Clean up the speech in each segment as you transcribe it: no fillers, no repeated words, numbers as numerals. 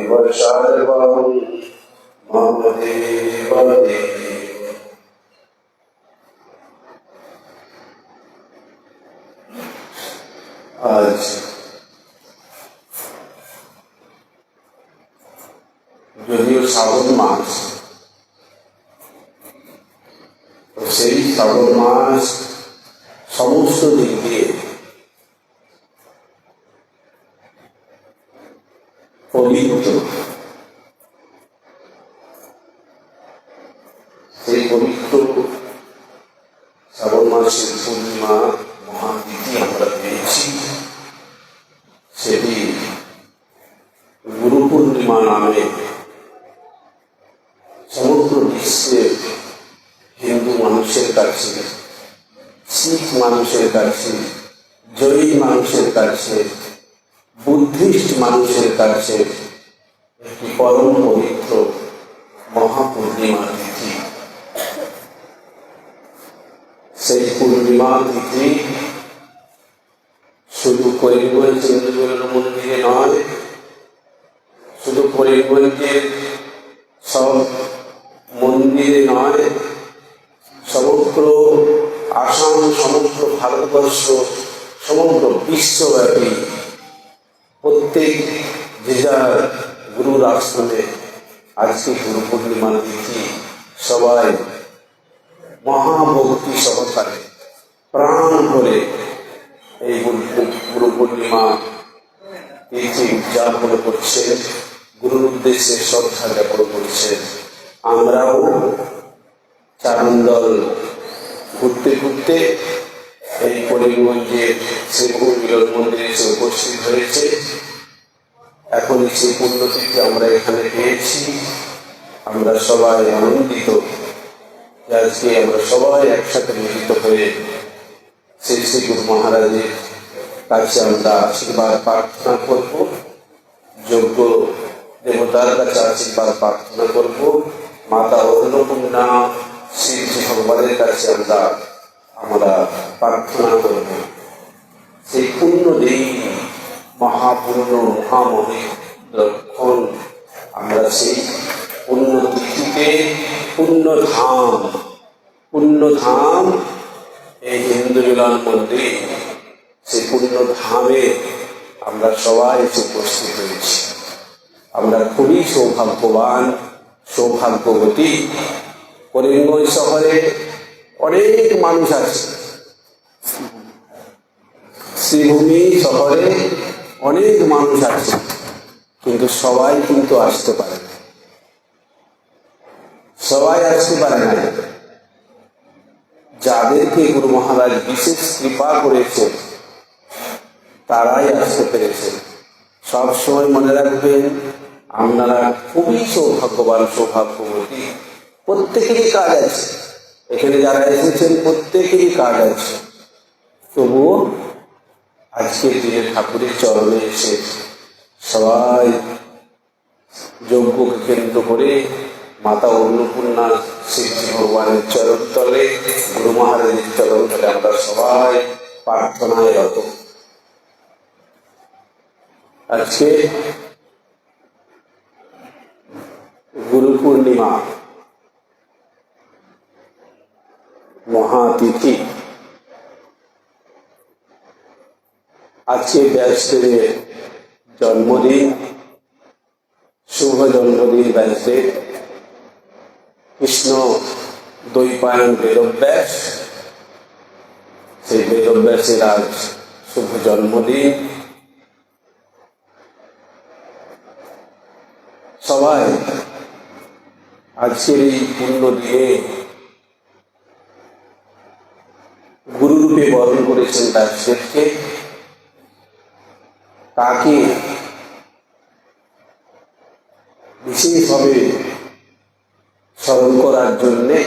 सर्वं मम देवदेव। आज যদিও শ্রাবণ মাস, সেই শ্রাবণ মাস সমস্ত দিক দিয়ে পবিত্র। সেই পবিত্র শ্রাবণ মাসের পূর্ণিমা মহাতিথি আমরা পেয়েছি। সেটি গুরু পূর্ণিমা নামে সমগ্র বিশ্বের হিন্দু মানুষের কাছে, শিখ মানুষের কাছে, জৈন মানুষের কাছে, বুদ্ধিস্ট মানুষের কাছে একটি পরম পবিত্র মহাপূর্ণিমা তিথি। সেই পূর্ণিমা তিথি শুধু করিমগঞ্জ চন্দ্রগড় মন্দিরে নয়, শুধু করিমগঞ্জের সব মন্দিরে নয়, সমগ্র আসাম, সমগ্র ভারতবর্ষ, সমগ্র বিশ্বব্যাপী প্রত্যেক যে যার গুরুর আশ্রমে আজকে গুরু পূর্ণিমা তিথি সবাই মহাভক্তি সহকারে প্রাণ করে এই গুরু পূর্ণিমা তিথি উদযাপন করছেন, গুরুর উদ্দেশ্যে শ্রদ্ধা জ্ঞাপন করছেন। আমরাও চারণ ঘুরতে ঘুরতে এই করিমগঞ্জের শ্রীভূ মিলন মন্দিরে এসে উপস্থিত হয়েছে। এখন সেই পুণ্যতিথি আমরা এখানে পেয়েছি। আমরা সবাই আনন্দিত যে আজকে আমরা সবাই একসাথে মিলিত হয়ে শ্রী শ্রী গুরু মহারাজের কাছে আমরা আশীর্বাদ প্রার্থনা করব, যোগ্য দেবতার কাছে আশীর্বাদ প্রার্থনা করব, মাতা অন্নপূর্ণা শ্রী ভগবানের কাছে আমরা প্রার্থনা করব। সেই পুণ্য দিন, মহাপূর্ণ মহামহিম লক্ষণ, আমরা সেই পুণ্য তিথিতে পুণ্যধাম এই হিন্দু মিলন মন্দির, সেই পুণ্যধামে আমরা সবাই এসে উপস্থিত হয়েছি। আমরা খুবই সৌভাগ্যবান, সৌভাগ্যবতী। করিমগঞ্জ শহরে অনেক মানুষ আছে, শ্রীভূমি শহরে অনেক মানুষ আছে, কিন্তু সবাই কিন্তু আসতে পারে না, সবাই আসতে পারে না। যাদেরকে গুরু মহারাজ বিশেষ কৃপা করেছে তারাই আসতে পেরেছে। সবসময় মনে রাখবেন, আপনারা খুবই সৌভাগ্যবান, সৌভাগ্যবতী। প্রত্যেকেরই কাজ আছে, এখানে যারা এসেছেন প্রত্যেকেরই কাজ আছে, তবুও আজকের দিনে ঠাকুরের চরণে এসে সবাই যজ্ঞকে কেন্দ্র করে মাতা অন্নপূর্ণা শ্রী ভগবানের চরণ তলে, গুরু মহারাজের চরণ তলে আমরা সবাই প্রার্থনায় রত। আজকে গুরু পূর্ণিমা মহাতিথি। আজকে ব্যাসদেবের জন্মদিন, শুভ জন্মদিন ব্যাসদেব। কৃষ্ণ দ্বৈপায়ন বেদব্যাস, সেই বেদব্যাসের আজ শুভ জন্মদিন। সবাই আজকের এই পূর্ণ দিনে গুরুরূপে বরণ করেছেন ব্যাসদেবকে। তাকে বিশেষভাবে স্মরণ করার জন্যে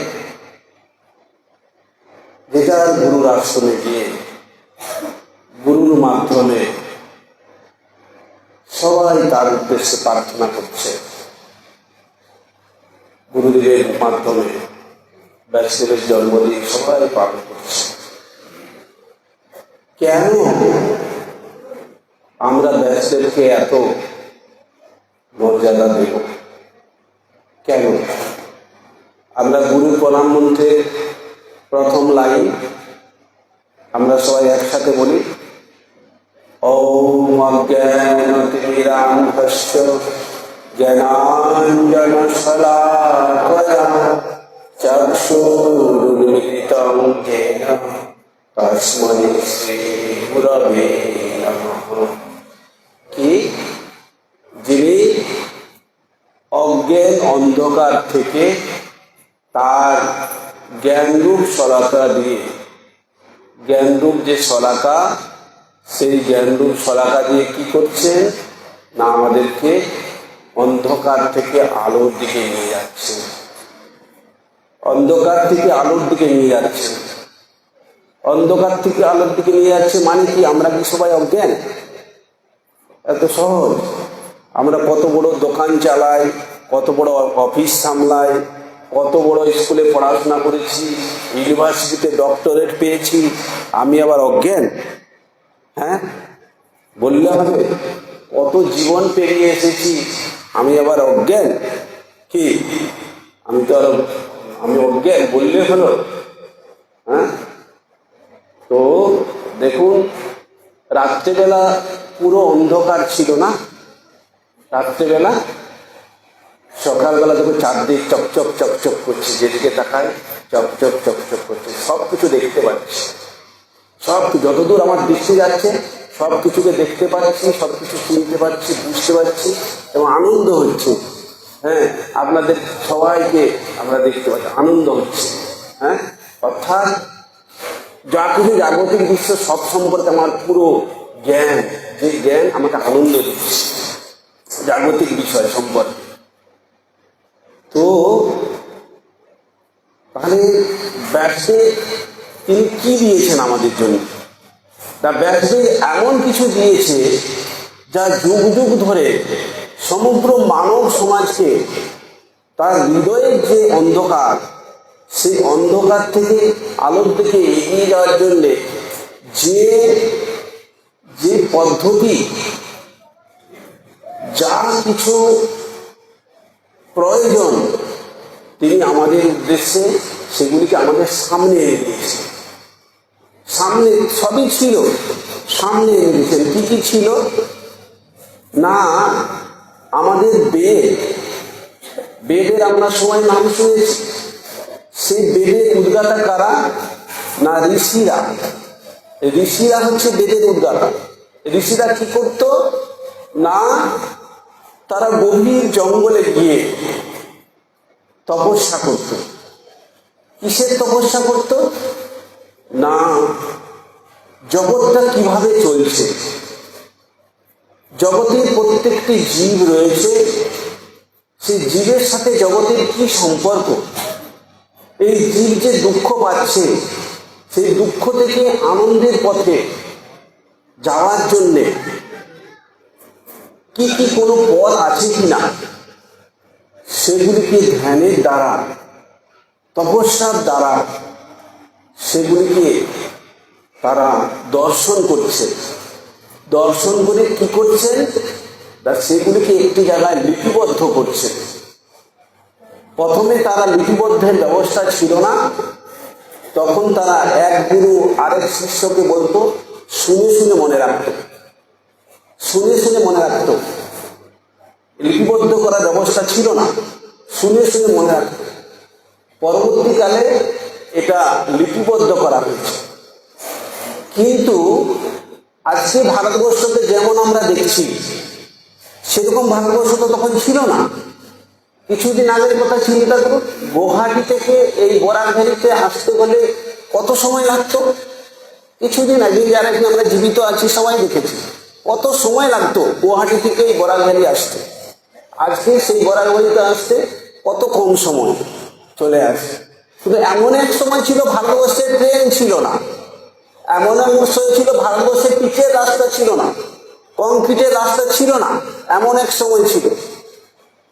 যে যার গুরুর আশ্রমে গিয়ে গুরুর মাধ্যমে সবাই তার উদ্দেশ্যে প্রার্থনা করছে। গুরুদেবের মাধ্যমে ব্যাসদেবের জন্মদিন সবাই পালন করছে। কেন আমরা ব্যাসদেবকে এত মর্যাদা দেব। কেন? আমরা গুরু প্রণাম মন্ত্রের প্রথম লাইন আমরা সবাই একসাথে বলি, ওম অজ্ঞানতিমিরান্ধস্য জ্ঞানাঞ্জনশলাকয়া চক্ষুरुन्मिलितं येन তস্मै শ্রীগুরবে নমঃ। কি? যিনি অজ্ঞান অন্ধকার থেকে তার জ্ঞানরূপ শলাকা দিয়ে, জ্ঞানরূপ যে শলাকা, সেই জ্ঞানরূপ শলাকা দিয়ে কি করছেন না আমাদেরকে অন্ধকার থেকে আলোর দিকে নিয়ে যাচ্ছে। অন্ধকার থেকে আলোর দিকে নিয়ে যাচ্ছে। অন্ধকার থেকে আলোর দিকে নিয়ে যাচ্ছে মানে কি? আমরা কি সবাই অজ্ঞান? এত সহজ? আমরা কত বড় দোকান চালাই, কত বড় অফিস সামলাই, কত বড় স্কুলে পড়াশোনা করেছি, ইউনিভার্সিটিতে ডক্টরেট পেয়েছি, আমি আবার অজ্ঞান? হ্যাঁ, বললে হবে? কত জীবন পেরিয়ে এসেছি, আমি আবার অজ্ঞান? কি আমি অজ্ঞান বললে হলো? হ্যাঁ, তো দেখুন, রাত্রেবেলা পুরো অন্ধকার ছিল না? রাত্রেবেলা, সকালবেলা দেখো চারদিক চকচক চকচক করছে, যেদিকে তাকায় চকচক চকচক করছে, সব কিছু দেখতে পাচ্ছি, সব যতদূর আমার দৃষ্টি যাচ্ছে সব কিছুকে দেখতে পাচ্ছি, সব কিছু চিনতে পারছি, বুঝতে পারছি এবং আনন্দ হচ্ছে। হ্যাঁ, আপনাদের সবাইকে আমরা দেখতে পাচ্ছি, আনন্দ হচ্ছে। হ্যাঁ, অর্থাৎ যা কিছু জাগতিক বিশ্ব সব সম্পর্কে আমার পুরো জ্ঞান, যে জ্ঞান আমাকে আনন্দ দিচ্ছে জাগতিক বিষয় সম্পর্কে। তো তাহলে ব্যাসদেব তিনি কি দিয়েছেন আমাদের জন্য? তা ব্যাসদেব এমন কিছু দিয়েছে যা যুগ যুগ ধরে সমগ্র মানব সমাজকে তার হৃদয়ের যে অন্ধকার, সেই অন্ধকার থেকে আলোর দিকে এগিয়ে যাওয়ার জন্যে যে যে পদ্ধতি, যা কিছু প্রয়োজন তিনি আমাদের উদ্দেশ্যে সেগুলিকে আমাদের সামনে এনে দিয়েছেন। সামনে সবই ছিল, সামনে এনে দিয়েছেন। কি কি ছিল না? আমাদের বেদের আমরা সবাই নাম শুনেছি। সেই বেদের উদ্গাতা কারা? না ঋষিরা। ঋষিরা হচ্ছে বেদের উদ্গাতা। ঋষিরা কি করত না, তারা গভীর জঙ্গলে গিয়ে তপস্যা করত। কিসের তপস্যা করত না? জগৎটা কিভাবে চলছে, জগতের প্রত্যেকটি জীব রয়েছে, সেই জীবের সাথে জগতের কি সম্পর্ক, এই জীব যে দুঃখ পাচ্ছে সেই দুঃখ থেকে আনন্দের পথে যাওয়ার জন্যে কি কি কোনো পথ আছে কিনা, সেগুলিকে ধ্যানের দ্বারা, তপস্যার দ্বারা সেগুলিকে তারা দর্শন করছে। দর্শন করে কি করছেন তা সেগুলিকে একটি জায়গায় লিপিবদ্ধ করছে। প্রথমে তারা লিপিবদ্ধের ব্যবস্থা ছিল না, তখন তারা এক গুরু আরেক শিষ্যকে বলতো, শুনে শুনে মনে রাখতো, শুনে শুনে মনে রাখতো। লিপিবদ্ধ করার ব্যবস্থা ছিল না, শুনে শুনে মনে রাখতো। পরবর্তীকালে এটা লিপিবদ্ধ করা হয়েছে। কিন্তু আজকে ভারতবর্ষকে যেমন আমরা দেখছি, সেরকম ভারতবর্ষ তো তখন ছিল না। কিছুদিন আগের কথা চিন্তা করুন, গুয়াহাটি থেকে এই বরাকভ্যালিতে আসতে গেলে কত সময় লাগতো? কিছুদিন আগে যারা কি আমরা জীবিত আছি সবাই দেখেছি কত সময় লাগতো গুয়াহাটি থেকে এই বরাকভ্যালি আসতে। আজকে সেই বরাকভ্যালিতে আসতে কত কম সময় চলে আসে। শুধু এমন এক সময় ছিল ভারতবর্ষের ট্রেন ছিল না, এমন এক সময় ছিল ভারতবর্ষের পিচের রাস্তা ছিল না, কংক্রিটের রাস্তা ছিল না, এমন এক সময় ছিল।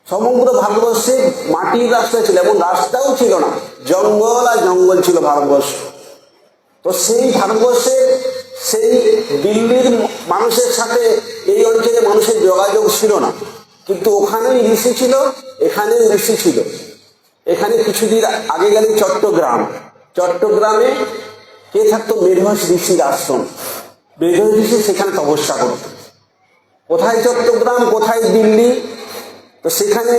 সমগ্র ভারতবর্ষে মাটির রাস্তা ছিল, এমন রাস্তাও ছিল না, জঙ্গল আর জঙ্গল ছিল ভারতবর্ষ। তো সেই ভারতবর্ষে সেই দিল্লির মানুষের সাথে এই অঞ্চলে মানুষের যোগাযোগ ছিল না, কিন্তু ওখানেও ঋষি ছিল, এখানেও ঋষি ছিল। এখানে কিছুদিন আগে গেলে চট্টগ্রামে কে থাকতো? মেধস ঋষির আশ্রম। মেধস ঋষি সেখানে তপস্যা করত। কোথায় চট্টগ্রাম, কোথায় দিল্লি? তো সেখানে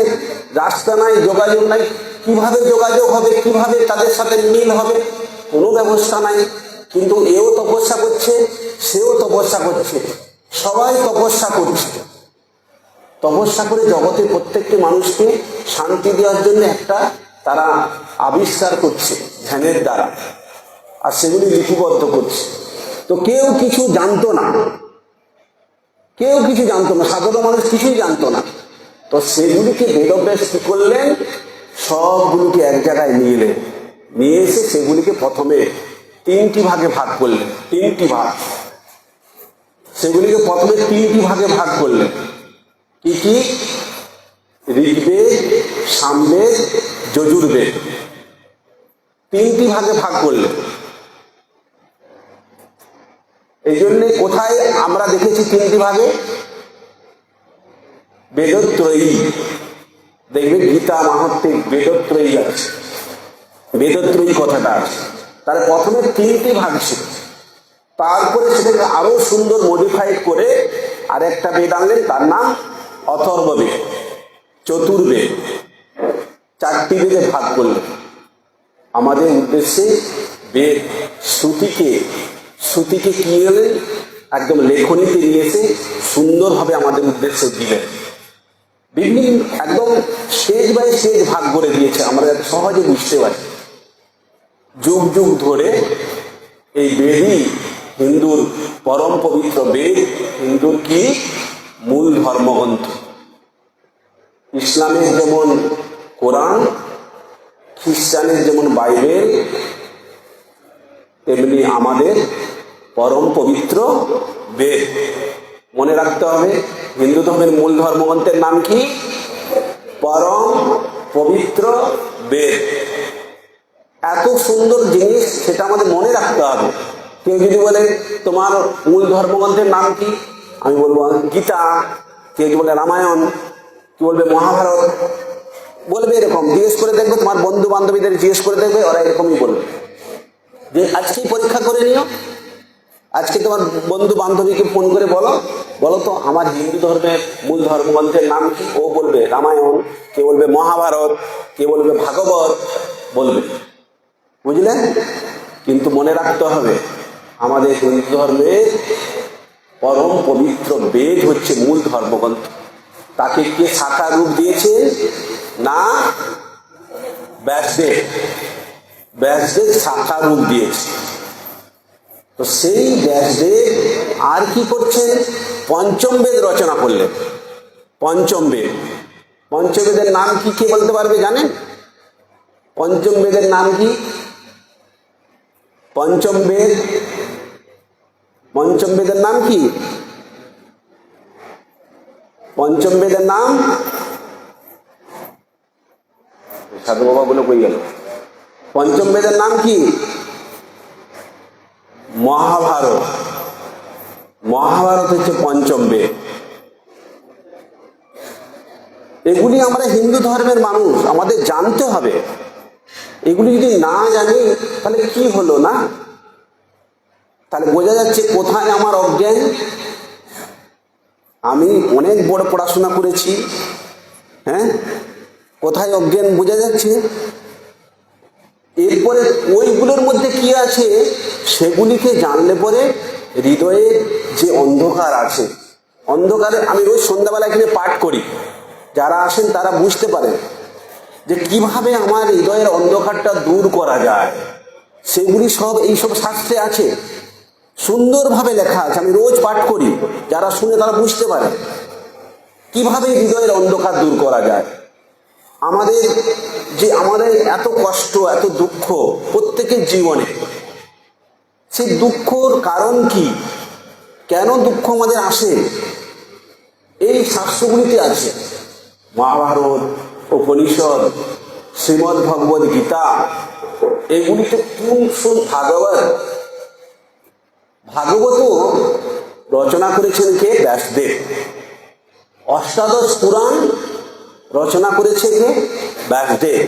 রাস্তা নাই, যোগাযোগ নাই। কিভাবে যোগাযোগ হবে, কিভাবে তাদের সাথে মিল হবে? কোনো ব্যবস্থা নাই। কিন্তু এও তপস্যা করছে, সেও তপস্যা করছে, সবাই তপস্যা করছে। তপস্যা করে জগতের প্রত্যেকটি মানুষকে শান্তি দেওয়ার জন্য একটা তারা আবিষ্কার করছে ধ্যানের দ্বারা, আর সেগুলি লিপিবদ্ধ করছে। তো কেউ কিছু জানতো না, সাধারণ মানুষ কিছুই জানতো না। তো সেগুলিকে বেদব্যাস কি করলেন? সবগুলিকে এক জায়গায় নিয়ে এসে সেগুলিকে প্রথমে তিনটি ভাগে ভাগ করলেন। সেগুলিকে প্রথমে তিনটি ভাগে ভাগ করলেন। কি কি? ঋগ্বেদ, সামবেদ, যজুর্বেদ, তিনটি ভাগে ভাগ করলেন। এই জন্য কোথায় আমরা দেখেছি তিনটি ভাগে? বেদত্রয়ী, দেখবে গীতা মাহাত্ম্যে বেদত্রয়ী আছে, বেদত্রয়ী কথাটা আছে। তার প্রথমে তিনটি ভাগ ছিল, তারপরে সেটাকে আরো সুন্দর মডিফাই করে আরেকটা বেদ আনলেন, তার নাম অথর্ববেদ, চতুর্বেদ। চারটি বেদে ভাগ করলেন। আমাদের উদ্দেশ্যে বেদ শ্রুতিকে কি হলেন? একদম লেখনীতে নিয়ে এসে সুন্দরভাবে আমাদের উদ্দেশ্যে দিলেন। বিভিন্ন একদম স্টেজ বাই স্টেজ ভাগ করে দিয়েছে, আমরা যাতে সহজে বুঝতে পারি। যুগ যুগ ধরে এই বেদই হিন্দুর পরম পবিত্র বেদ, হিন্দুর কি মূল ধর্মগ্রন্থ। ইসলামের যেমন কোরআন, খ্রিস্টানের যেমন বাইবেল, তেমনি আমাদের পরম পবিত্র বেদ। মনে রাখতে হবে, হিন্দু ধর্মের মূল ধর্মগ্রন্থের নাম কি? পরম পবিত্র বেদ। এত সুন্দর জিনিস, সেটা আমাদের মনে রাখতে হবে। কেউ যদি বলে তোমার মূল ধর্মগ্রন্থের নাম কি, আমি বলবো গীতা। কেউ যদি বলে রামায়ণ, কি বলবে মহাভারত, বলবে এরকম। জিজ্ঞেস করে দেখবে, তোমার বন্ধু বান্ধবীদের জিজ্ঞেস করে দেখবে, ওরা এরকমই বলবে যে আজকেই পরীক্ষা করে নিও। আজকে তোমার বন্ধু বান্ধবীকে ফোন করে বলো তো আমার হিন্দু ধর্মের মূল ধর্মগ্রন্থের নাম কি? ও বলবে রামায়ণ, কে বলবে মহাভারত, কে বলবে ভাগবত, বলবে। বুঝলেন? কিন্তু মনে রাখতে হবে, আমাদের হিন্দু ধর্মের পরম পবিত্র বেদ হচ্ছে মূল ধর্মগ্রন্থ। তাকে কে শাখা রূপ দিয়েছে? না, ব্যাসদেব শাখা রূপ দিয়েছে। তো সেই ব্যাসদেব আর কি করছেন? পঞ্চম বেদ রচনা করলেন। পঞ্চবেদের নাম কি, কে বলতে পারবে? জানেন পঞ্চম বেদের নাম কি? পঞ্চম বেদের নাম কি? পঞ্চম বেদের নাম সাধু বাবা বলে কই গেল? পঞ্চম বেদের নাম কি? মহাভারত হচ্ছে পঞ্চম বেদ। এগুলি আমরা হিন্দু ধর্মের মানুষ, আমাদের জানতে হবে। এগুলি যদি না জানি তাহলে কি হলো না? তাহলে বোঝা যাচ্ছে কোথায় আমার অজ্ঞান। আমি অনেক বড় পড়াশোনা করেছি, হ্যাঁ, কোথায় অজ্ঞান বোঝা যাচ্ছে। এরপরে ওইগুলোর মধ্যে কি আছে সেগুলিকে জানলে পরে হৃদয়ে যে অন্ধকার আছে, অন্ধকারে আমি রোজ সন্ধ্যাবেলা এখানে পাঠ করি, যারা আসেন তারা বুঝতে পারেন যে কিভাবে আমার হৃদয়ের অন্ধকারটা দূর করা যায়। সেগুলি সব এইসব শাস্ত্রে আছে, সুন্দরভাবে লেখা আছে। আমি রোজ পাঠ করি, যারা শুনে তারা বুঝতে পারে কিভাবে হৃদয়ের অন্ধকার দূর করা যায়। আমাদের এত কষ্ট, এত দুঃখ প্রত্যেকের জীবনে, সেই দুঃখর কারণ কি, কেন দুঃখ আমাদের আসে, এই শাস্ত্রগুলিতে আছে। মহাভারত, উপনিষদ, শ্রীমদ্ ভগবদ গীতা, এগুলিতে ভাগবত রচনা করেছেন কে? ব্যাসদেব। অষ্টাদশ পুরাণ রচনা করেছে কে? ব্যাসদেব।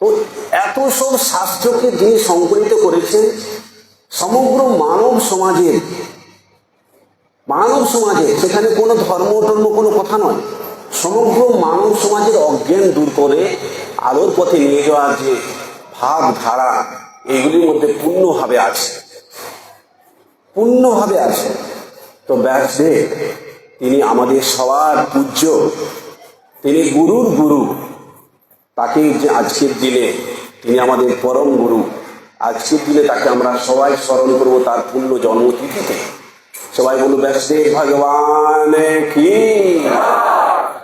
তো এত সব শাস্ত্রকে যিনি সংকলিত করেছেন, সমগ্র মানব সমাজের সেখানে কোনো ধর্ম টর্ম কোনো কথা নয়, সমগ্র মানব সমাজের অজ্ঞান দূর করে আলোর পথে নিয়ে যাওয়ার যে ভাবধারা, এগুলির মধ্যে পূর্ণভাবে আছে। তো ব্যাসদেব তিনি আমাদের সবার পূজ্য, তিনি গুরুর গুরু। তাকে যে আজকের দিনে তিনি আমাদের পরম গুরু, আজকের দিনে তাকে আমরা সবাই স্মরণ করবো তার পূর্ণ জন্মতিথিতে। সবাই বলুন ব্যাসদেব ভগবান কি,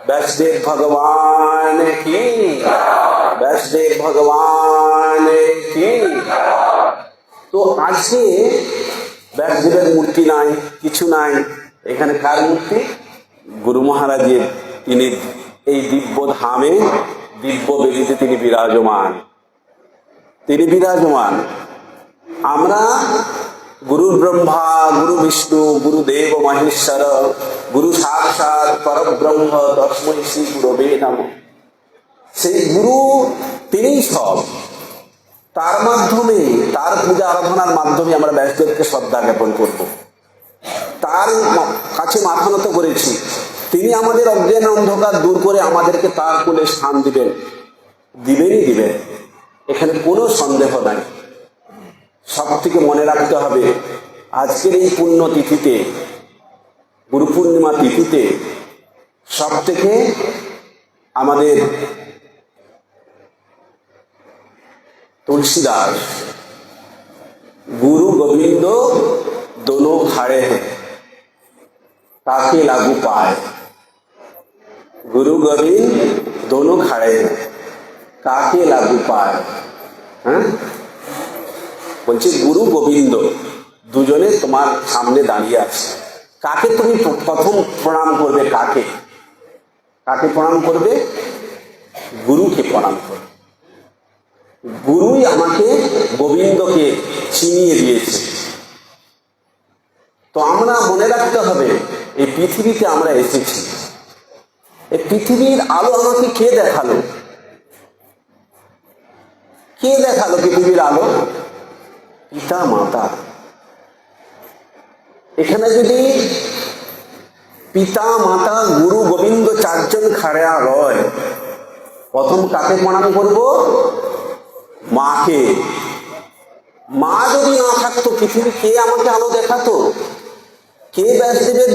ব্যাসদেব ভগবান কি, ব্যাসদেব ভগবান কি। তো আজকে ব্যাসদেবের মূর্তি নাই, কিছু নাই, এখানে কার মূর্তি? গুরু মহারাজের। তিনি এই দিব্য ধামে, দিব্য বেদিতে তিনি বিরাজমান। আমরা গুরু ব্রহ্মা, গুরু বিষ্ণু, গুরুদেব মহেশ্বর, গুরু সাক্ষাৎ পরব্রহ্ম তস্मै শ্রী গুরবে নমঃ। সেই গুরু তিনিই সব। তার মাধ্যমে, তার পূজা আরাধনার মাধ্যমে আমরা ব্যাসদেবকে শ্রদ্ধা জ্ঞাপন করব। তার কাছে মাথা নত করেছি। তিনি আমাদের অজ্ঞান অন্ধকার দূর করে আমাদেরকে তার কোলে স্থান দিবেন। এখানে কোনো সন্দেহ নাই। সব থেকে মনে রাখতে হবে, আজকের এই পুণ্য তিথিতে, গুরু পূর্ণিমা তিথিতে, সব থেকে আমাদের तुलसीदास गुरु गोविंद दोनों खड़े हैं ताकि लागू पाए। गुरु गोविंद दोनों खड़े हैं काके लागू पाए। হ্যাঁ বলছে গুরু গোবিন্দ দুজনে তোমার সামনে দাঁড়িয়ে আছে। কাকে তুমি প্রথম প্রণাম করবে? কাকে প্রণাম করবে? গুরুকে প্রণাম করবে। গুরুই আমাকে গোবিন্দকে চিনিয়ে দিয়েছে। তো আমরা মনে রাখতে হবে, এই পৃথিবীতে আমরা এসেছি। এই পৃথিবীর আলো আমাকে কে দেখালো? পৃথিবীর আলো? পিতা মাতা। এখানে যদি পিতা মাতা গুরু গোবিন্দ চারজন খাড়া রয়, প্রথম কাকে প্রণাম করব? মাকে। মা যদি না থাকতো পৃথিবী, কে আমাকে আলো দেখাতো? কে ব্যাসদেবের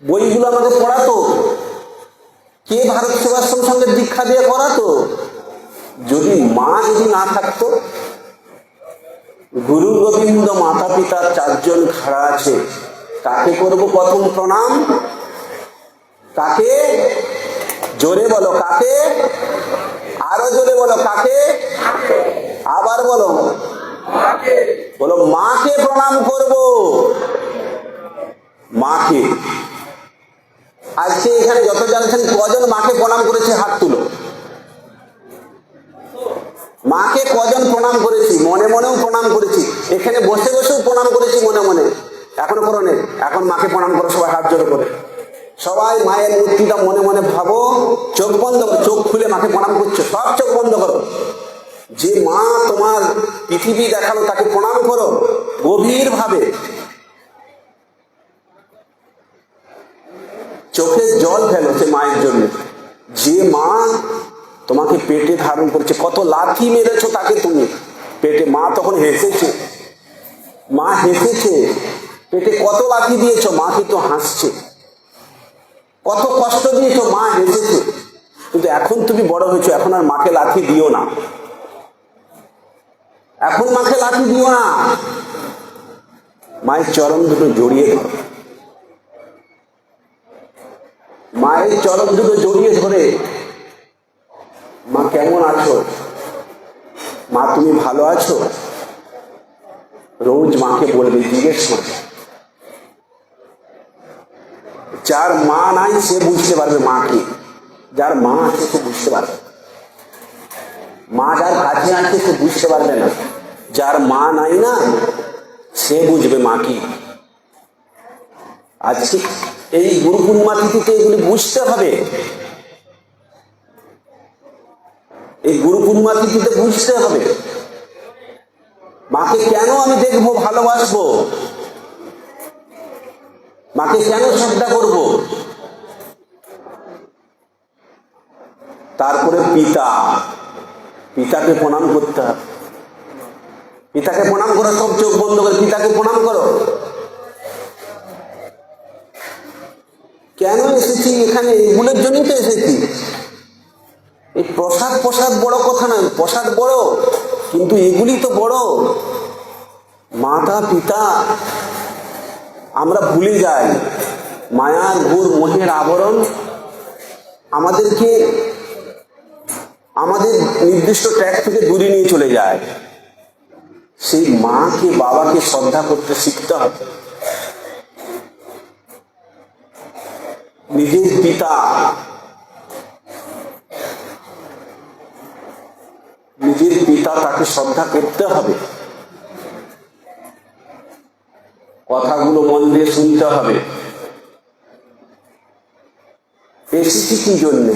বইগুলো আমাকে পড়াতো? কে ভারত সেবাশ্রম সঙ্গে দীক্ষা দিয়ে পড়াতো? যদি না থাকতো। গুরু গোবিন্দ মাতা পিতা চারজন খাড়া আছে, কাকে করব প্রথম প্রণাম? কাকে? জোরে বলো কাকে? আরো জোরে বলো কাকে? আবার বলো মাকে প্রণাম করব। মাকে। আজকে এখানে যত জানছেন কজন মাকে প্রণাম করেছে হাত তুলো। মাকে কজন প্রণাম করেছি? মনে মনেও প্রণাম করেছি, এখানে বসে বসেও প্রণাম করেছি মনে মনে। এখনো করো নে, এখন মাকে প্রণাম করো সবাই হাত জোড়ো করে। সবাই মায়ের মূর্তিটা মনে মনে ভাবো, চোখ বন্ধ করো, চোখ খুলে মাকে প্রণাম করছো, সব চোখ বন্ধ করো। যে মা তোমার পৃথিবী দেখালো তাকে প্রণাম করো গভীর ভাবে। চোখে জল ফেলো সে মায়ের জন্য। যে মা তোমাকে পেটে ধারণ করেছে, কত লাথি মেরেছো তাকে তুমি পেটে। মা তখন হেসেছে, পেটে কত লাথি দিয়েছো, মা কিন্তু হাসছে। কত কষ্ট দিয়েছো, মা হেসেছে। কিন্তু এখন তুমি বড় হয়েছো, এখন আর মাকে লাথি দিও না। মায়ের চরণ দুটো জড়িয়ে ধরো। মায়ের চরণ দুটো জড়িয়ে ধরে, মা কেমন আছো? মা তুমি ভালো আছো? রোজ মাকে বলবে, জিজ্ঞেস করবে। যার মা নাই সে বুঝতে পারবে মাকে, যার মা আছে সে বুঝতে পারবে। মা যার কাছে আছে সে বুঝতে পারবে না, যার মা নাই না সে বুঝবে মা কি। আজকে এই গুরু পূর্ণিমা তিথিতে এগুলি বুঝতে হবে। এই গুরু পূর্ণিমা তিথিতে বুঝতে হবে মাকে কেন আমি দেখবো, ভালোবাসবো, মাকে কেন শ্রদ্ধা করব। তারপরে পিতাকে প্রণাম করতে হবে। পিতাকে প্রণাম করো, সব চোখ বন্ধ করে পিতাকে প্রণাম করো। কেন এসেছি এখানে? এগুলোর জন্যই তো এসেছি। এই প্রসাদ বড় কথা নয়, প্রসাদ বড়, কিন্তু এগুলি তো বড়। মাতা পিতা আমরা ভুলে যাই। মায়ার ঘোর মোহের আবরণ আমাদেরকে আমাদের নির্দিষ্ট ট্র্যাক থেকে দূরে নিয়ে চলে যায়। সেই মাকে বাবাকে শ্রদ্ধা করতে শিখতে হবে। নিজের পিতা, তাকে শ্রদ্ধা করতে হবে। কথাগুলো মন দিয়ে শুনতে হবে। এসেছি কি জন্যে?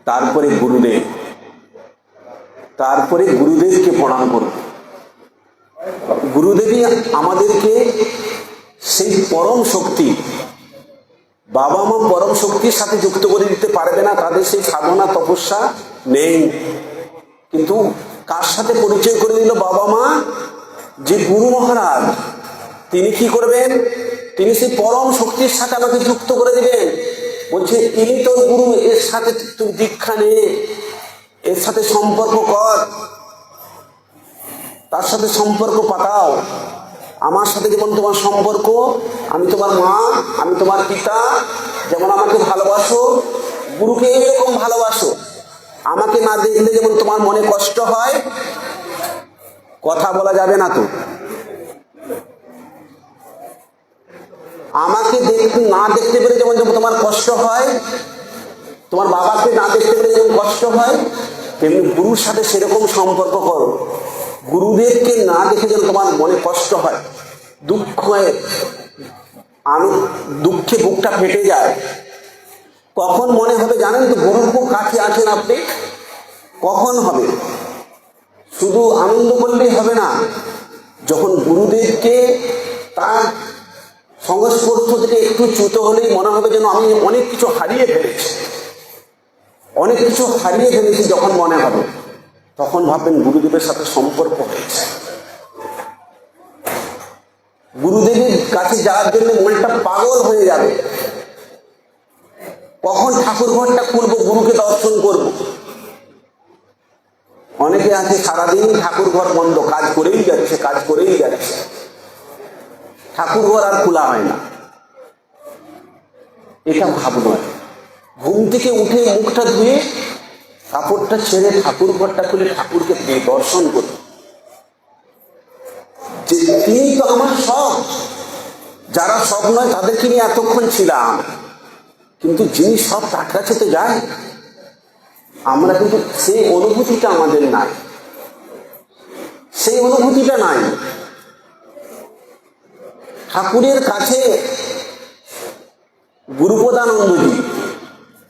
তারপরে গুরুদেবকে প্রণাম করব। গুরুদেবই আমাদেরকে সেই পরম শক্তি, বাবা মা পরম শক্তির সাথে যুক্ত করে দিতে পারবে না, তাদের সেই সাধনা তপস্যা নেই। কিন্তু কার সাথে পরিচয় করে দিল বাবা মা? যে গুরু মহারাজ, তিনি কি করবেন? তিনি সেই পরম শক্তির সাথে আমাকে যুক্ত করে দিবেন। বলছে ইনি তো গুরু, এর সাথে তুমি দীক্ষা নে, এর সাথে সম্পর্ক কর, তার সাথে সম্পর্ক পাতাও। আমার সাথে যেমন তোমার সম্পর্ক, আমি তোমার মা, আমি তোমার পিতা, যেমন আমাকে ভালোবাসো, গুরুকে এরকম ভালোবাসো। আমাকে না দেখলে যেমন তোমার মনে কষ্ট হয়, কথা বলা যাবে না তো। আমাকে না দেখতে পেরে যেমন তোমার কষ্ট হয়, তোমার বাবাকে না দেখতে পেরে যেমন কষ্ট হয়, তেমনি গুরুর সাথে সেরকম সম্পর্ক করো। গুরুদেবকে না দেখে যেন তোমার মনে কষ্ট হয়, দুঃখে বুকটা ফেটে যায়। কখন মনে হবে জানেন তো? গুরুর খুব কাছে আছেন আপনি, কখন হবে? শুধু আনন্দ করলেই হবে না, যখন গুরুদেবকে তার সংস্পর্শ থেকে একটু চ্যুত হলেই মনে হবে যেন আমি অনেক কিছু হারিয়ে ফেলেছি। যখন মনে হবে, তখন ভাববেন গুরুদেবের সাথে সম্পর্ক হয়েছে। গুরুদেবের কাছে যাওয়ার জন্য মনটা পাগল হয়ে যাবে। কখন ঠাকুর ঘরটা খুলবো, গুরুকে দর্শন করব। অনেকে আছে সারাদিন ঠাকুর ঘর বন্ধ, কাজ করেই যাচ্ছে, ঠাকুর ঘর আর খোলা হয় না। এটা ভাব নয়। ঘুম থেকে উঠে মুখটা ধুয়ে কাপড়টা ছেড়ে ঠাকুর ঘরটা খুলে ঠাকুরকে দর্শন করব। যে তিনি তো আমার সব, যারা সব নয় তাদেরকে নিয়ে এতক্ষণ ছিলাম, কিন্তু যিনি সব তার কাছে তো যায়। আমরা কিন্তু সেই অনুভূতিটা আমাদের নাই, ঠাকুরের কাছে গুরুপদানন্দজি,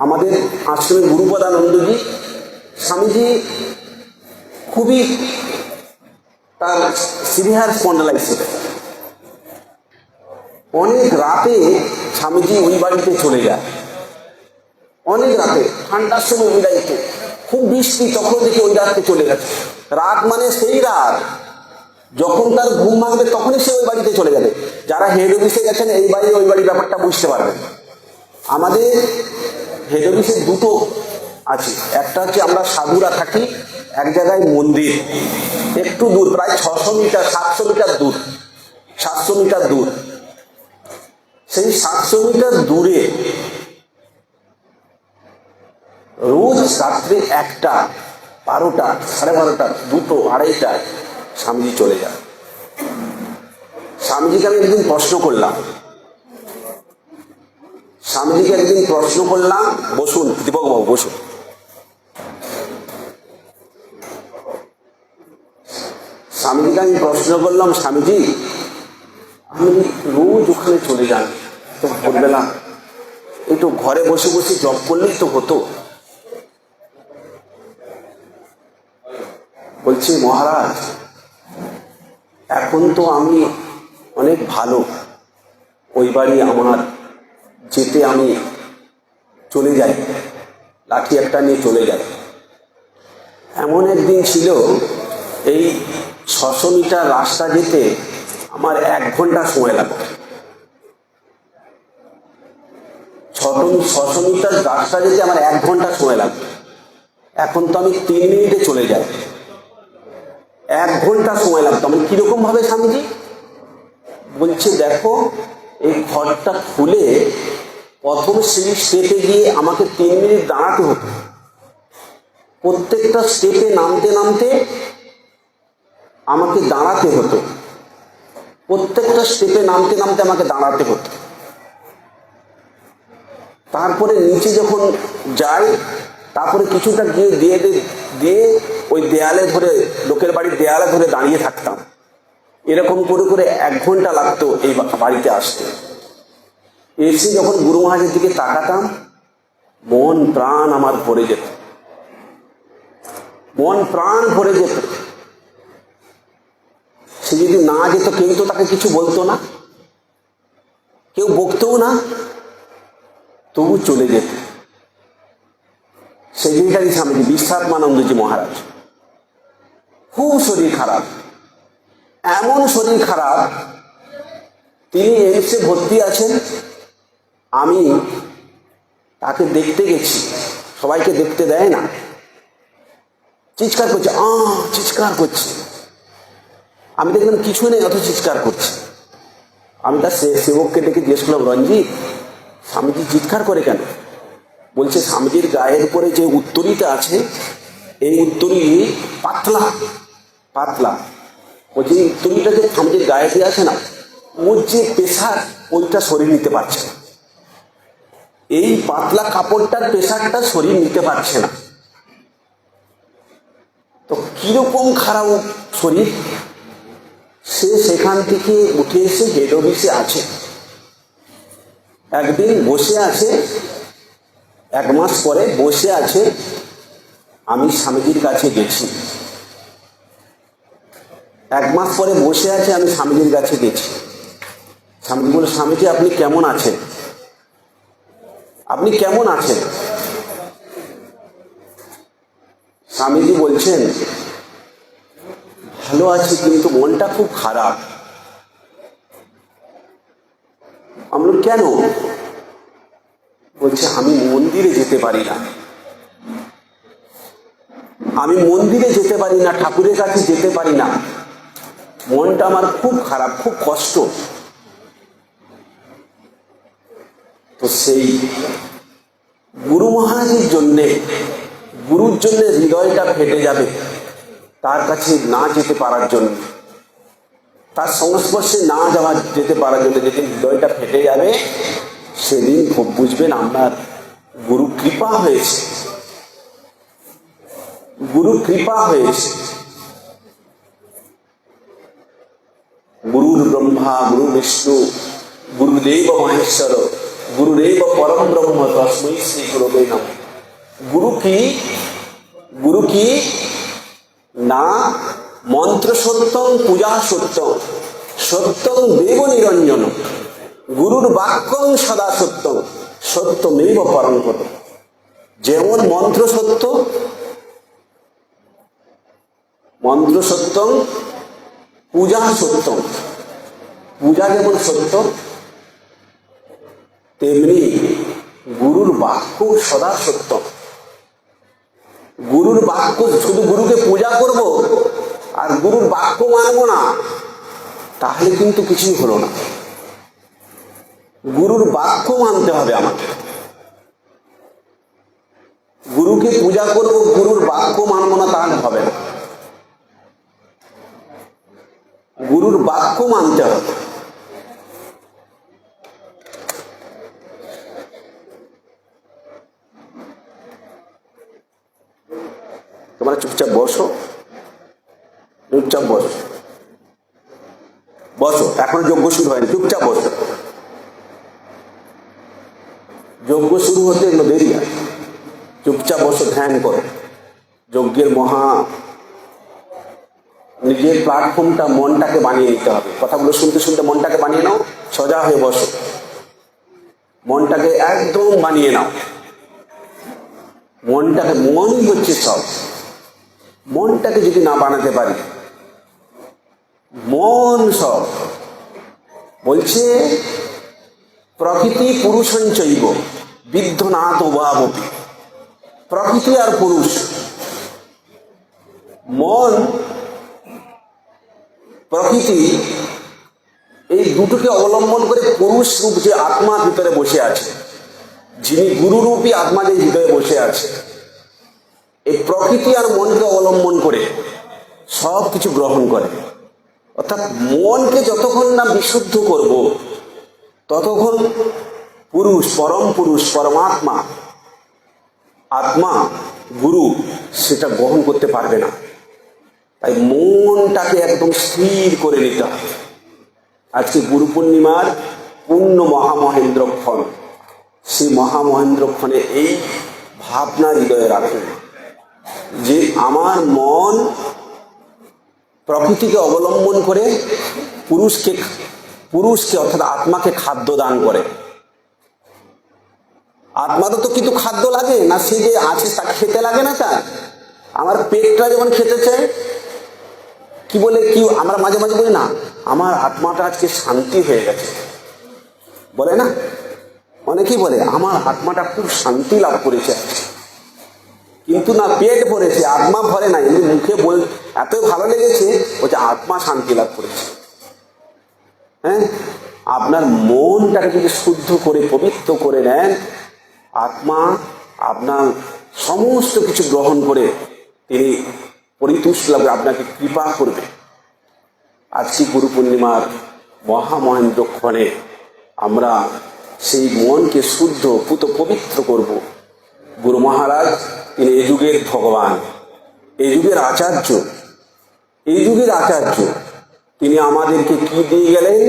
আমাদের আশ্রমে গুরুপদানন্দজি স্বামীজি খুবই তার সিভিয়ার স্পন্ডালাইটিস, অনেক রাতে স্বামীজি ওই বাড়িতে চলে যায়। অনেক রাতে, ঠান্ডার সময় ওই বাড়িতে খুব বৃষ্টি, তখন দেখে ওই রাতে চলে গেছে। রাত মানে সেই রাত যখন তার ঘুম ভাঙবে, তখনই সে ওই বাড়িতে চলে যাবে। যারা হেড অফিসে গেছেন এই বাড়ি ওই বাড়ির ব্যাপারটা বুঝতে পারবেন। আমাদের হেড অফিসে দুটো আছে, একটা হচ্ছে আমরা সাধুরা থাকি এক জায়গায়, মন্দির একটু দূর, প্রায় 700 মিটার দূর। সেই 700 মিটার দূরে রোজ রাত্রে 1টা, 12টা, 12:30, 2টো, 2:30টায় স্বামীজি চলে যায়। স্বামীজিকে একদিন প্রশ্ন করলাম, বসুন দীপকবাবু বসুন। স্বামীজিকে আমি প্রশ্ন করলাম, স্বামীজি আপনি রোজ ওখানে চলে যান, তো ভোরবেলা একটু ঘরে বসে বসে জব করলেই তো হতো। বলছে মহারাজ, এখন তো আমি অনেক ভালো, ওই বাড়ি আমার যেতে আমি চলে যাই, লাঠি একটা নিয়ে চলে যাই। এমন একদিন ছিল, এই 600 মিটার রাস্তা যেতে আমার 1 ঘন্টা সময় লাগবে। 600 মিটার রাস্তা যেতে আমার 1 ঘন্টা সময় লাগবে। এখন তো আমি 3 মিনিটে চলে যাই, 1 ঘন্টা সময় লাগতো। আমি কিরকম ভাবে স্বামীজি? বলছে দেখো, এই ঘরটা খুলে প্রথম সিঁড়ি স্টেপে গিয়ে আমাকে 3 মিনিট দাঁড়াতে হতো। প্রত্যেকটা স্টেপে নামতে নামতে আমাকে দাঁড়াতে হতো, প্রত্যেকটা স্টেপে নামতে নামতে আমাকে দাঁড়াতে হতো। তারপরে নিচে যখন যাই, তারপরে কিছুটা গিয়ে দিয়ে ওই দেয়ালে ধরে, লোকের বাড়ির দেয়ালে ধরে দাঁড়িয়ে থাকতাম। এরকম করে করে 1 ঘন্টা লাগতো এই বাড়িতে আসতে। এসে যখন গুরু মহারাজের দিকে তাকাতাম, মন প্রাণ আমার ভরে যেত, মন প্রাণ ভরে যেত। সে যদি না যেত, কেউ তো তাকে কিছু বলতো না, কেউ বকতেও না, তবু চলে যেত। সেদিনকারই স্বামীজি বিশ্বাত্মানন্দজি মহারাজ, খুব শরীর খারাপ, এমন শরীর খারাপ, তিনি এইমসে ভর্তি আছেন। আমি তাকে দেখতে গেছি, সবাইকে দেখতে দেয় না, চিৎকার করছে, চিৎকার করছে। আমি দেখলাম কিছু নেই, অত চিৎকার করছে। আমি তার সেবককে ডেকে জিজ্ঞেস করলাম, রঞ্জিত, স্বামীজি চিৎকার করে কেন? বলছে স্বামীজির গায়ের উপরে যে উত্তরীটা আছে, এই উত্তরী পাতলা পাতলা, ওই যে উত্তরীটা যে স্বামীজির গায়েতে আছে না, ওর যে প্রেশার, ওইটা শরীর নিতে পারছে না। এই পাতলা কাপড়টার প্রেশারটা শরীর নিতে পারছে না। তো কিরকম খারাপ শরীর। সে সেখান থেকে উঠে এসে হেড অফিসে আছে, একদিন বসে আছে, 1 মাস পরে বসে আছে। আমি স্বামীজির কাছে গেছি, 1 মাস পরে বসে আছে, আমি স্বামীজির কাছে গেছি। স্বামীজি বলে, স্বামীজি আপনি কেমন আছেন? আপনি কেমন আছেন? স্বামীজি বলছেন, ভালো আছি, কিন্তু মনটা খুব খারাপ। আমি বলি, কেন? বলছে আমি মন্দিরে যেতে পারি না, আমি মন্দিরে যেতে পারি না, ঠাকুরের কাছে যেতে পারি না, মনটা আমার খুব খারাপ, খুব কষ্ট। তো সেই গুরু মহারাজের জন্যে, গুরুর জন্যে হৃদয়টা ফেটে যাবে, তার কাছে না যেতে পারার জন্য, তার সংস্পর্শে না যেতে পারার জন্য যেদিন হৃদয়টা ফেটে যাবে, সেদিন খুব বুঝবেন আপনার গুরু কৃপা হয়েছে, গুরু কৃপা হয়েছে। গুরুর ব্রহ্মা গুরু বিষ্ণু গুরুদেব মহেশ্বর গুরুদেব পরম ব্রহ্ম তস্मै শ্রী গুরুবে নমঃ। গুরু কি না মন্ত্র সত্যং, পূজা সত্যং, সত্যং দেব নিরঞ্জন, গুরুর বাক্যং সদা সত্যং, সত্যমেব পরম পদ। যেমন মন্ত্র সত্য, মন্ত্র সত্যং, পূজা সত্যং, পূজা যেমন সত্য, তেমনি গুরুর বাক্য সদা সত্য। গুরুর বাক্য, শুধু গুরুকে পূজা করব আর গুরুর বাক্য মানব না, তাহলে কিন্তু কিছুই হলো না। গুরুর বাক্য মানতে হবে আমাকে। গুরুকে পূজা করব, গুরুর বাক্য মানব না, তাহলে হবে না। গুরুর বাক্য মানতে হবে। তোমরা চুপচাপ বসো, চুপচাপ বসো, বসো, এখনো যজ্ঞ শুরু হয়নি, চুপচাপ বসো। যজ্ঞ শুরু হতে এগুলো দেরি আছে, চুপচাপ বসো, ধ্যান করো। যজ্ঞের নিজের প্ল্যাটফর্মটা মনটাকে বানিয়ে নিতে হবে। কথাগুলো শুনতে শুনতে মনটাকে বানিয়ে নাও, সোজা হয়ে বসো, মনটাকে একদম বানিয়ে নাও। মনই হচ্ছে সব। মনটাকে যদি না বানাতে পারি, মন সব। বলছে প্রকৃতি পুরুষঞ্চৈব বিদ্ধনাথ উভাবপি। প্রকৃতি আর পুরুষ, মন প্রকৃতি, এই দুটোকে অবলম্বন করে পুরুষ রূপ যে আত্মা ভিতরে বসে আছে, যিনি গুরুরূপী আত্মা যে হৃদয়ে বসে আছে, এই প্রকৃতি আর মনকে অবলম্বন করে সব কিছু গ্রহণ করে। অর্থাৎ মনকে যতক্ষণ না বিশুদ্ধ করব, ততক্ষণ পুরুষ, পরম পুরুষ, পরমাত্মা, আত্মা, গুরু সেটা গ্রহণ করতে পারবে না। তাই মনটাকে একদম স্থির করে নিতে হবে। আজকে গুরু পূর্ণিমার পূর্ণ মহামহেন্দ্রক্ষণ, সেই মহামহেন্দ্রক্ষণে এই ভাবনা হৃদয়ে রাখুন যে আমার মন প্রকৃতিকে অবলম্বন করে পুরুষকে অর্থাৎ আত্মাকে খাদ্য দান করে। আত্মারও তো কিন্তু খাদ্য লাগে না, সে যে আছে তাকে খেতে লাগে না? তার আমার পেটটা যেমন খেতে চায়, কি বলে কি আমরা মাঝে মাঝে বলি না, আমার আত্মাটা আজকে শান্তি হয়ে গেছে, বলে না? অনেকেই বলে আমার আত্মাটা খুব শান্তি লাভ করেছে, কিন্তু না, পেট ভরেছে, আত্মা ভরে নাই। এমনি মুখে এত ভালো লেগেছে, বলছে আত্মা শান্তি লাভ করেছে। হ্যাঁ, আপনার মনটাকে যদি শুদ্ধ করে পবিত্র করে নেন, আত্মা আপনার সমস্ত কিছু গ্রহণ করে তিনি পরিতুষ্ট লাভ, আপনাকে কৃপা করবে। আজকে গুরু পূর্ণিমার মহামহেন্দ্রক্ষণে আমরা সেই মনকে শুদ্ধ পুত পবিত্র করব। গুরু মহারাজ তিনি এই যুগের ভগবান, এই যুগের আচার্য, তিনি আমাদেরকে কি দিয়ে গেলেন?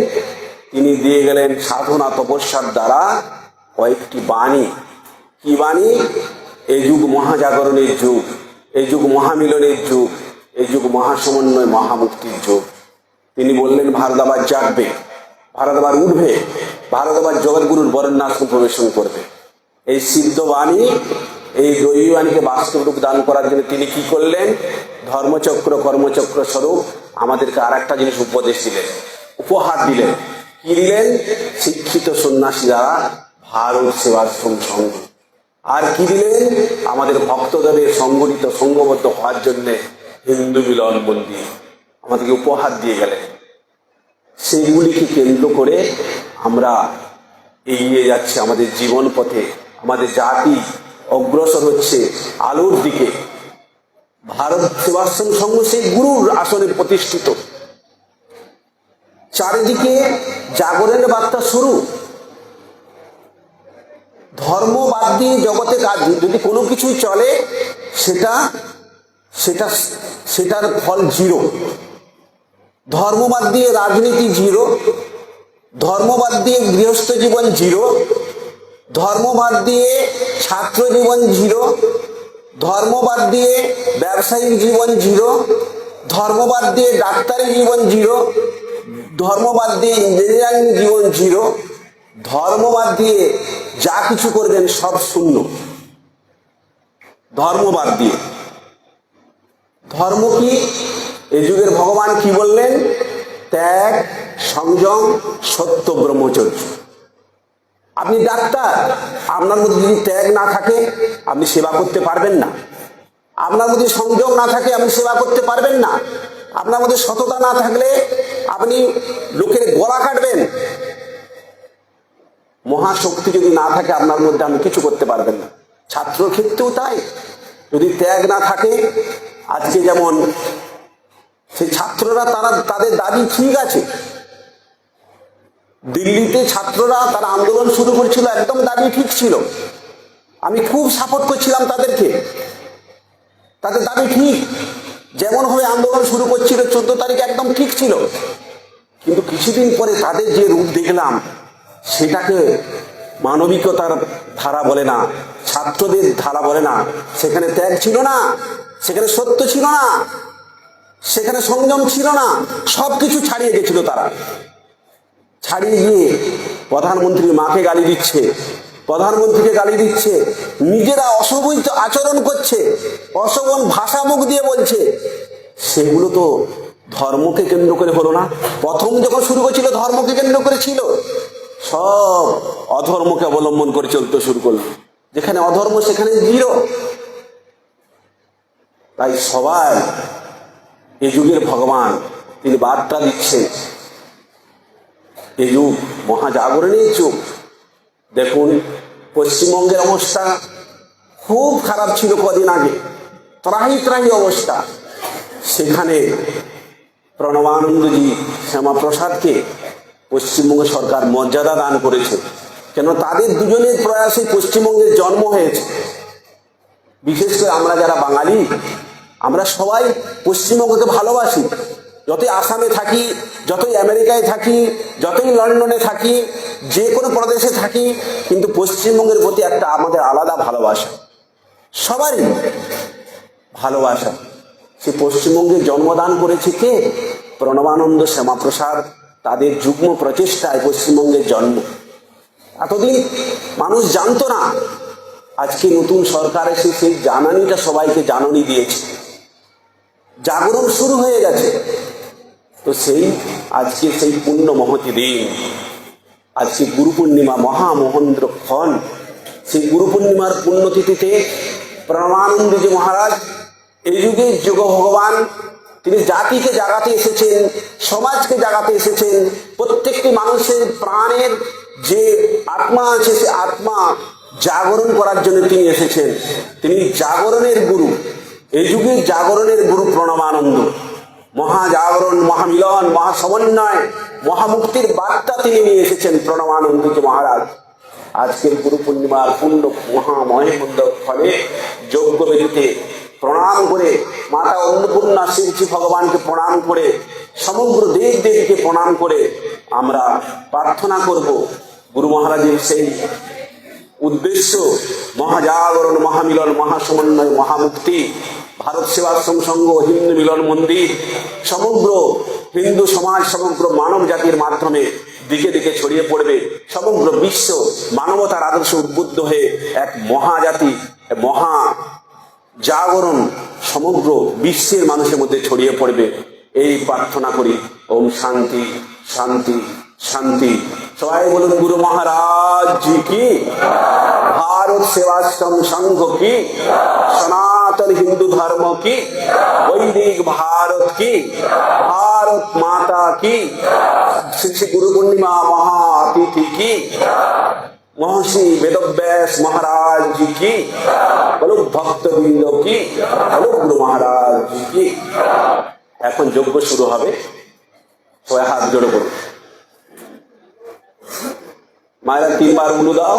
তিনি দিয়ে গেলেন সাধনা তপস্যার দ্বারা কয়েকটি বাণী। কি বাণী? এই যুগ মহাজাগরণের যুগ, এই যুগ মহামিলনের যুগ, এই যুগ মহাসমন্বয় মহামুক্তির যুগ। তিনি বললেন ভারত আবার জাগবে, ভারত আবার উঠবে, ভারত আবার জগৎগুরুর বরেণ্যাশ্রম প্রবেশন করবে। এই সিদ্ধ বাণী, এই দৈবী বাণীকে বাস্তব রূপ দান করার জন্য তিনি কি করলেন? ধর্মচক্র কর্মচক্র স্বরূপ আমাদেরকে আর একটা জিনিস উপদেশ দিলেন, উপহার দিলেন। কি দিলেন? শিক্ষিত সন্ন্যাসী দ্বারা ভারত সেবাশ্রম সংঘ। আর কি দিলেন? আমাদের ভক্তদের সংগঠিত সংঘবদ্ধ হওয়ার জন্য হিন্দু মিলন মন্দির আমাদেরকে উপহার দিয়ে গেলেন। সেইগুলিকে কেন্দ্র করে আমরা এগিয়ে যাচ্ছি আমাদের জীবন পথে। আমাদের জাতি অগ্রসর হচ্ছে আলোর দিকে। ভারত সেবাশ্রম সংঘ সেই গুরুর আসনে প্রতিষ্ঠিত। চারিদিকে জাগরণের বার্তা শুরু। ধর্ম বাদ দিয়ে জগতে কাজ, যদি কোনো কিছুই চলে সেটার ফল জিরো। ধর্ম বাদ দিয়ে রাজনীতি জিরো, ধর্ম বাদ দিয়ে গৃহস্থ জীবন জিরো, ধর্ম বাদ দিয়ে ছাত্র জীবন জিরো, ধর্ম বাদ দিয়ে ব্যবসায়িক জীবন জিরো, ধর্ম বাদ দিয়ে ডাক্তারি জীবন জিরো, ধর্ম বাদ দিয়ে ইঞ্জিনিয়ারিং জীবন জিরো, ধর্ম বাদ দিয়ে যা কিছু করবেন সব শূন্য। ধর্ম বাদ দিয়ে। ধর্ম কি? এই যুগের ভগবান কি বললেন? ত্যাগ, সংযম, সত্য, ব্রহ্মচর্য। আপনি ডাক্তার, আপনার মধ্যে যদি ত্যাগ না থাকে আপনি সেবা করতে পারবেন না। আপনার মধ্যে সংযম না থাকে আপনি সেবা করতে পারবেন না। আপনার মধ্যে সততা না থাকলে আপনি লোকের গলা কাটবেন। মহাশক্তি যদি না থাকে আপনার মধ্যে, আপনি কিছু করতে পারবেন না। ছাত্রর ক্ষেত্রেও তাই। যদি ত্যাগ না থাকে, আজকে যেমন সেই ছাত্ররা তাদের দাবি ঠিক আছে, দিল্লিতে ছাত্ররা তারা আন্দোলন শুরু করেছিল, একদম দাবি ঠিক ছিল, আমি খুব সাপোর্ট করছিলাম তাদেরকে। তাদের দাবি ঠিক, যেমন ভাবে আন্দোলন শুরু করছিল 14 তারিখ একদম ঠিক ছিল। কিন্তু কিছুদিন পরে তাদের যে রূপ দেখলাম সেটাকে মানবিকতার ধারা বলে না, ছাত্রদের ধারা বলে না। সেখানে ত্যাগ ছিল না, সেখানে সত্য ছিল না, সেখানে সংযম ছিল না, সবকিছু ছাড়িয়ে গেছিল তারা। ছাড়িয়ে গিয়ে প্রধানমন্ত্রীর মাকে গালি দিচ্ছে, প্রধানমন্ত্রীকে গালি দিচ্ছে, নিজেরা অশোভিত আচরণ করছে, অশোভন ভাষা মুখ দিয়ে বলছে। সেগুলো তো ধর্মকে কেন্দ্র করে হলো না। প্রথম যখন শুরু হয়েছিল ধর্মকে কেন্দ্র করে ছিল, সব অধর্মকে অবলম্বন করে চলতে শুরু করলো। যেখানে অধর্ম সেখানে জিরো। তাই সবাই এই যুগের ভগবান তিনি বার্তা দিচ্ছেন, এই যুগ মহাজাগরণের যুগ। দেখুন পশ্চিমবঙ্গের অবস্থা খুব খারাপ ছিল কদিন আগে, ত্রাহি ত্রাহি অবস্থা। সেখানে প্রণবানন্দজি শ্যামাপ্রসাদকে পশ্চিমবঙ্গ সরকার মর্যাদা দান করেছে। কেন তাদের দুজনের প্রয়াসে পশ্চিমবঙ্গের জন্ম হয়েছে। বিশেষ করে আমরা যারা বাঙালি, আমরা সবাই পশ্চিমবঙ্গকে ভালোবাসি। যতই আসামে থাকি, যতই আমেরিকায় থাকি, যতই লন্ডনে থাকি, যে কোনো প্রদেশে থাকি, কিন্তু পশ্চিমবঙ্গের প্রতি একটা আমাদের আলাদা ভালোবাসা, সবারই ভালোবাসা। সে পশ্চিমবঙ্গে জন্মদান করেছে কে? প্রণবানন্দ শ্যামাপ্রসাদ। তাদের যুগ্ম প্রচেষ্টায় পশ্চিমবঙ্গের জন্ম। এতদিন মানুষ জানতো না, আজকে নতুন সরকার এসে সেই জানানিটা সবাইকে জানানি দিয়েছে, জাগরণ শুরু হয়ে গেছে। তো সেই আজকে সেই পুণ্য মহতি দিন, আজকে গুরু পূর্ণিমা, মহামহেন্দ্রক্ষণ। সেই গুরু পূর্ণিমার পুণ্যতিথিতে প্রণবানন্দজি মহারাজ এই যুগে যোগ ভগবান, তিনি জাতিকে জাগাতে এসেছেন, সমাজকে জাগাতে এসেছেন। প্রত্যেকটি মানুষের প্রাণের যে আত্মা আছে, সে আত্মা জাগরণ করার জন্য তিনি এসেছেন। তিনি জাগরণের গুরু, এই যুগের জাগরণের গুরু প্রণবানন্দ। মহাজাগরণ, মহামিলন, মহাসমন্বয়, মহামুক্তির বার্তা তিনি নিয়ে এসেছেন প্রণবানন্দজি মহারাজ। আজকের গুরু পূর্ণিমার পূর্ণ মহামহেন্দ্র ফলে যজ্ঞ বেদিতে প্রণাম করে, মাতা অন্নপূর্ণা শিবজি ভগবানকে প্রণাম করে, সমগ্র দেব দেবীকে প্রণাম করে আমরা প্রার্থনা করব গুরু মহারাজের সেই উদ্দেশ্য, মহাজাগরণ, মহামিলন, মহাসমন্বয়, মহামুক্তি, ভারত সেবাশ্রম সংঘ, হিন্দু মিলন মন্দির, সমগ্র হিন্দু সমাজ, সমগ্র মানব জাতির মাধ্যমে দিকে দিকে ছড়িয়ে পড়বে। সমগ্র বিশ্ব মানবতার আদর্শ উদ্বুদ্ধ হয়ে এক মহাজাতি, মহা জাগরণ সমগ্র বিশ্বের মানুষের মধ্যে ছড়িয়ে পড়বে, এই প্রার্থনা করি। ওম শান্তি শান্তি শান্তি। সবাই বলুন গুরু মহারাজ জি কি, ভারত সেবাশ্রম সংঘ কি, সনাতন হিন্দু ধর্ম কি, বৈদিক ভারত কি, ভারত মাতা কি, শ্রী শ্রী গুরু পূর্ণিমা মহাতিথি কি, মহর্ষি বেদব্যাস মহারাজ জি কি, বলো ভক্তবৃন্দ কি, বলো গুরু মহারাজ জি কি। এখন যজ্ঞ শুরু হবে, সবাই হাত জোড়ো করুন। মায়েরা 3 বার উলু দাও।